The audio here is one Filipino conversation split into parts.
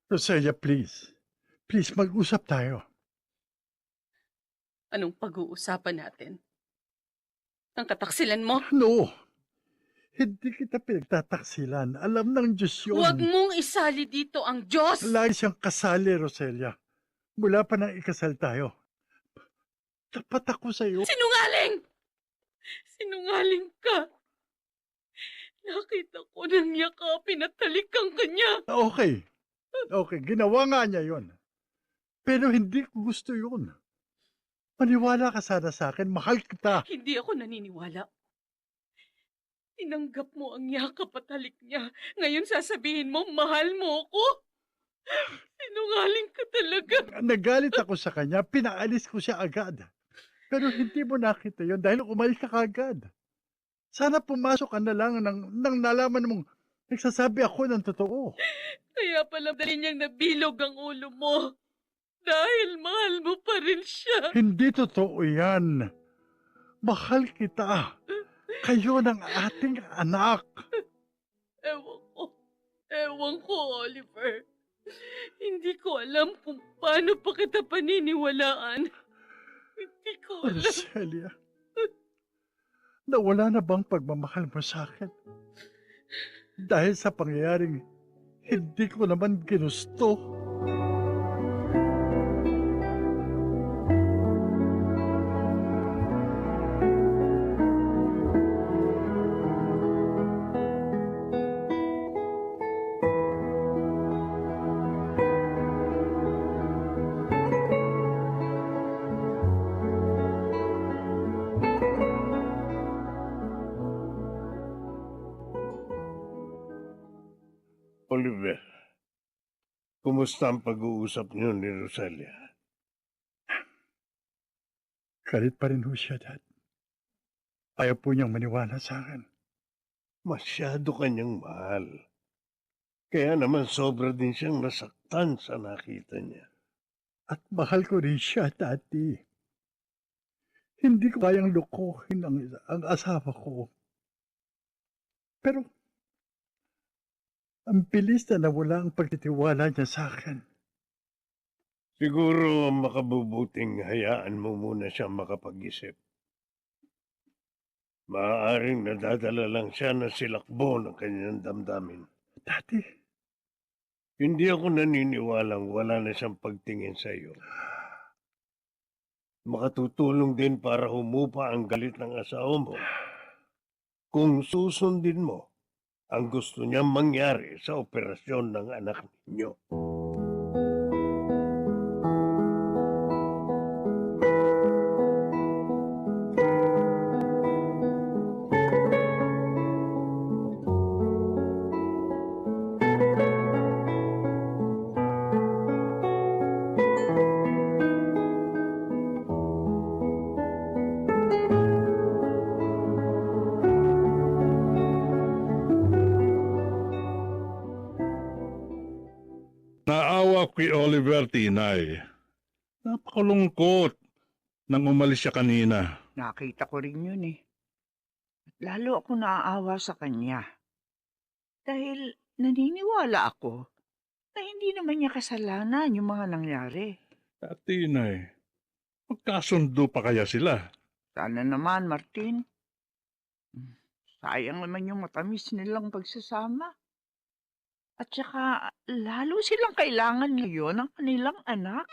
Roselia, please. Please, mag-usap tayo. Anong pag-uusapan natin? Ang kataksilan mo? No, hindi kita pinagtataksilan. Alam ng Diyos yun. Huwag mong isali dito ang Diyos! Lagi siyang kasali, Roselia. Mula pa nang ikasal tayo. Tapat ako sa'yo. Sinungaling! Sinungaling ka! Nakita ko nang yakapin at talikang kanya. Okay. Okay, ginawa nga niya yun. Pero hindi ko gusto yun. Maniwala ka sana sa akin. Mahal kita. Hindi ako naniniwala. Tinanggap mo ang yakap at halik niya. Ngayon sasabihin mo, mahal mo ako? Sinungaling ka talaga. Nagalit ako sa kanya. Pinaalis ko siya agad. Pero hindi mo nakita yun dahil umalis ka agad. Sana pumasok ka na lang nang nalaman mong nagsasabi ako ng totoo. Kaya pala dali niyang nabilog ang ulo mo. Dahil mahal mo pa rin siya. Hindi totoo yan. Mahal kita. Kayo ng ating anak. Ewan ko. Ewan ko, Oliver. Hindi ko alam kung paano pa kita paniniwalaan. Hindi ko alam. Roselia, nawala na bang pagmamahal mo sa akin? Dahil sa pangyayaring hindi ko naman ginusto. Oliver, kumusta ang pag-uusap niyo ni Rosalia? Galit pa rin ho siya, Dad. Ayaw po niyang maniwala sa akin. Masyado kanyang mahal. Kaya naman sobra din siyang nasaktan sa nakita niya. At mahal ko rin siya, Daddy. Hindi ko kayang lukuhin ang asawa ko. Pero, ang bilis na nawala ang pagtitiwala niya sa akin. Siguro makabubuting hayaan mo muna siya makapag-isip. Maaaring nadadala lang siya na silakbo ng kanyang damdamin. Daddy, Hindi ako naniniwalang wala na siyang pagtingin sa iyo. Makatutulong din para humupa ang galit ng asawa mo kung susundin mo ang gusto niyang mangyari sa operasyon ng anak ninyo. Naawa kay Oliver, Tinay. Napakalungkot nang umalis siya kanina. Nakita ko rin yun eh. At lalo ako naaawa sa kanya. Dahil naniniwala ako na hindi naman niya kasalanan yung mga nangyari. Tinay, magkasundo pa kaya sila? Sana naman, Martin. Sayang naman yung matamis nilang pagsasama. At saka, lalo silang kailangan ngayon ng kanilang anak.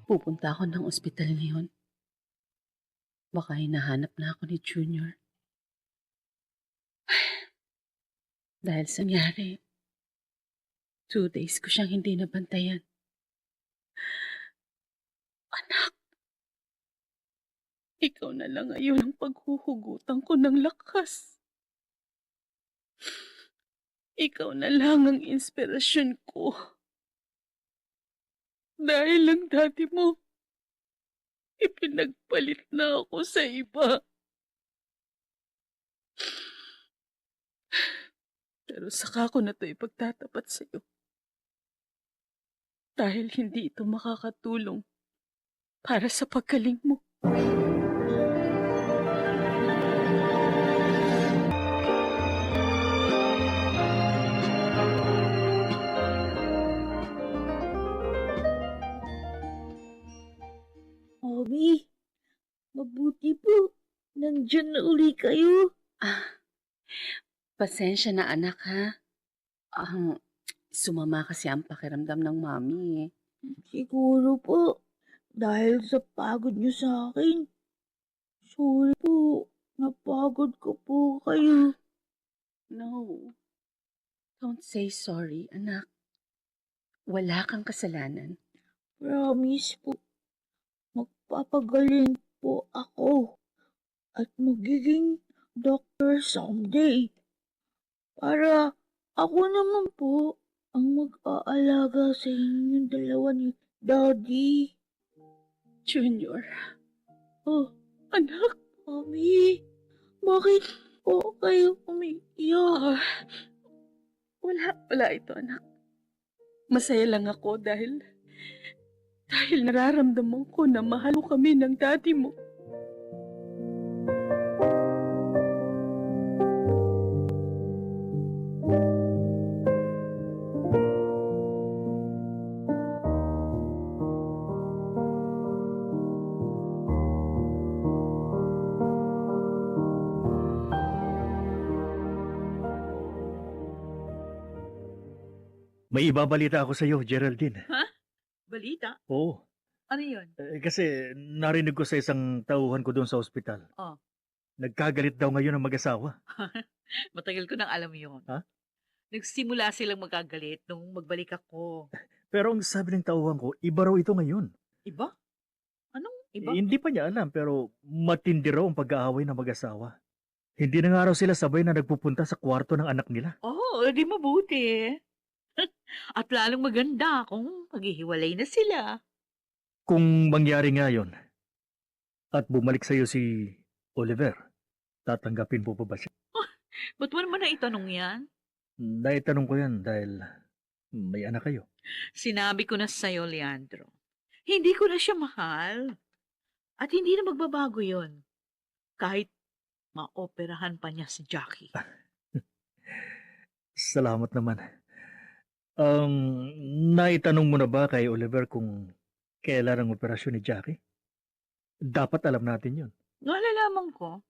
Pupunta ako ng ospital ngayon. Baka hinahanap na ako ni Junior. Dahil sa nangyari, 2 days ko siyang hindi nabantayan. Anak, ikaw na lang ngayon ang paghuhugutan ko ng lakas. Ikaw na lang ang inspirasyon ko. Dahil lang dati mo, Ipinagpalit na ako sa iba. Pero saka ko na to ipagtatapat sa iyo. Dahil hindi ito makakatulong para sa paggaling mo. Mommy, mabuti po. Nandyan na uli kayo. Pasensya na anak ha. Sumama kasi ang pakiramdam ng mami eh. Siguro po, dahil sa pagod niyo sa akin. Sorry po, napagod ko po kayo. No. Don't say sorry, anak. Wala kang kasalanan. Promise po, magpapagaling po ako at magiging doctor someday. Para ako naman po ang mag-aalaga sa inyong dalawa ni Daddy. Junior. Oh, Anak. Mommy, bakit po kayo umiiyak? Wala ito, anak. Masaya lang ako dahil nararamdaman ko na mahal mo kami ng daddy mo. May ibabalita ako sa iyo, Geraldine. Balita? Oo. Ano yun? Kasi narinig ko sa isang tauhan ko doon sa ospital. Oh. Nagkagalit daw ngayon ang mag-asawa. Matagal ko nang alam yun. Ha? Nagsimula silang magkagalit nung magbalik ako. Pero ang sabi ng tauhan ko, iba raw ito ngayon. Iba? Anong iba? Hindi pa niya alam pero matindi raw ang pag-aaway ng mag-asawa. Hindi na nga raw sila sabay na nagpupunta sa kwarto ng anak nila. Oo, di mabuti. At lalong maganda kung maghihiwalay na sila. Kung mangyari nga yun, at bumalik sa iyo si Oliver, tatanggapin po pa ba siya? Ba't mo naman naitanong yan? Naitanong ko yan dahil may anak kayo. Sinabi ko na sa'yo, Leandro. Hindi ko na siya mahal. At hindi na magbabago yon. Kahit maoperahan pa niya si Jackie. Salamat naman. Naitanong mo na ba kay Oliver kung kailan ang operasyon ni Jackie? Dapat alam natin yun. Nalalaman ko.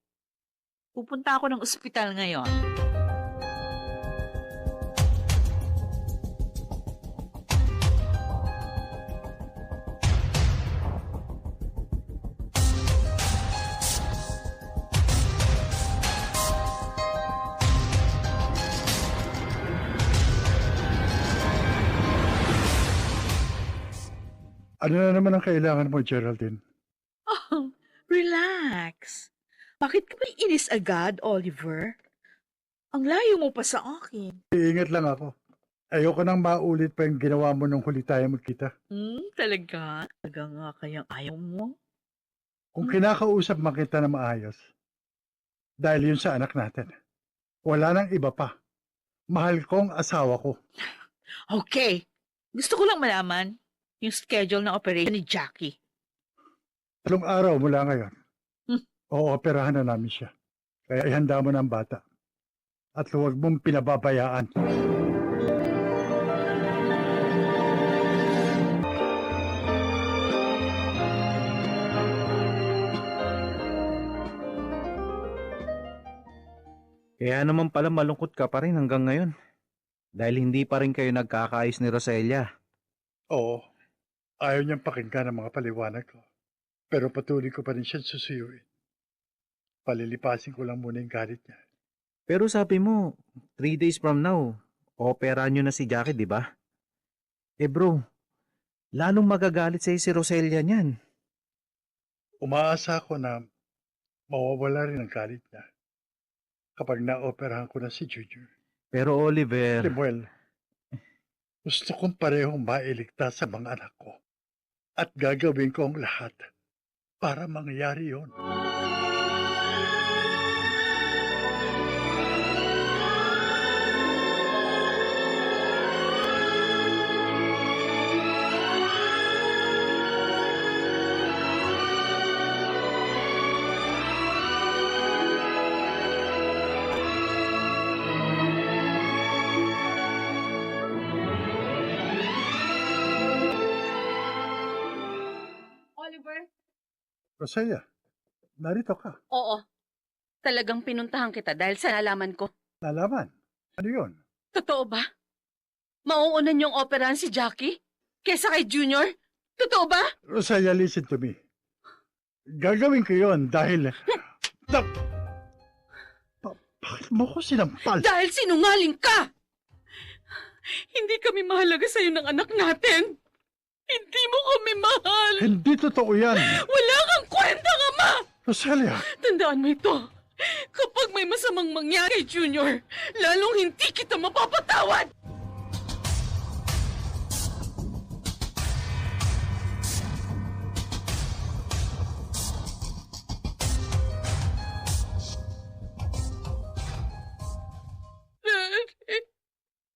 Pupunta ako ng ospital ngayon. Ano na naman ang kailangan mo, Geraldine? Oh, relax. Bakit ka ba inis agad, Oliver? Ang layo mo pa sa akin. Iingat lang ako. Ayoko nang maulit pa yung ginawa mo nung huli tayo magkita. Talaga? Talaga nga kayang ayaw mo? Kung kinakausap man kita na maayos, dahil yun sa anak natin, wala nang iba pa. Mahal ko ang asawa ko. Okay. Gusto ko lang malaman yung schedule ng operation ni Jackie. 3 araw mula ngayon, Hmm. ooperahan na namin siya. Kaya ihanda mo ng bata. At huwag mong pinababayaan. Kaya naman pala malungkot ka pa rin hanggang ngayon. Dahil hindi pa rin kayo nagkakaayos ni Roselia. Oo, ayaw niyang pakinggan ang mga paliwanag ko. Pero patuloy ko pa rin siyang susuyuin. Palilipasin ko lang muna yung galit niya. Pero sabi mo, 3 days from now, opera nyo na si Jackie, di ba? Eh bro, lalong magagalit sa'yo si Roselia niyan. Umaasa ako na mawawala rin ang galit niya kapag naoperahan ko na si Junior. Pero Oliver, Lemuel, gusto kong parehong mailigtas sa mga anak ko at gagawin ko ang lahat para mangyari yon. Oliver? Rosella, narito ka. Oo. Talagang pinuntahan kita dahil sa nalaman ko. Nalaman. Ano yun? Totoo ba? Mauunan niyong operahan si Jackie? Kesa kay Junior? Totoo ba? Rosella, listen to me. Gagawin ko yon dahil... Bakit mo ko sinampal? Dahil sinungaling ka! Hindi kami mahalaga sa'yo ng anak natin. Hindi mo kami mahal. Hindi totoo yan. Wala kang kwentang ama! Rosella, Tandaan mo ito. Kapag may masamang mangyari, Junior, lalong hindi kita mapapatawad!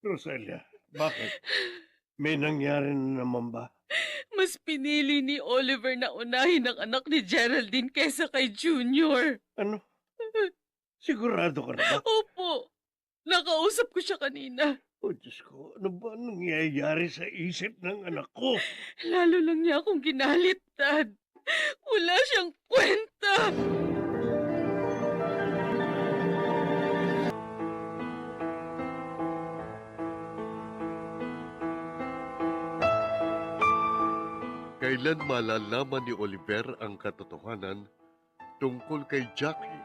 Roselia, bakit? May nangyari na naman ba? Mas pinili ni Oliver na unahin ang anak ni Geraldine kesa kay Junior. Ano? Sigurado ka na ba? Opo. Nakausap ko siya kanina. O Diyos ko, ano ba nangyayari sa isip ng anak ko? Lalo lang niya akong ginalit, Dad. Wala siyang kwenta. Kailan malalaman ni Oliver ang katotohanan tungkol kay Jackie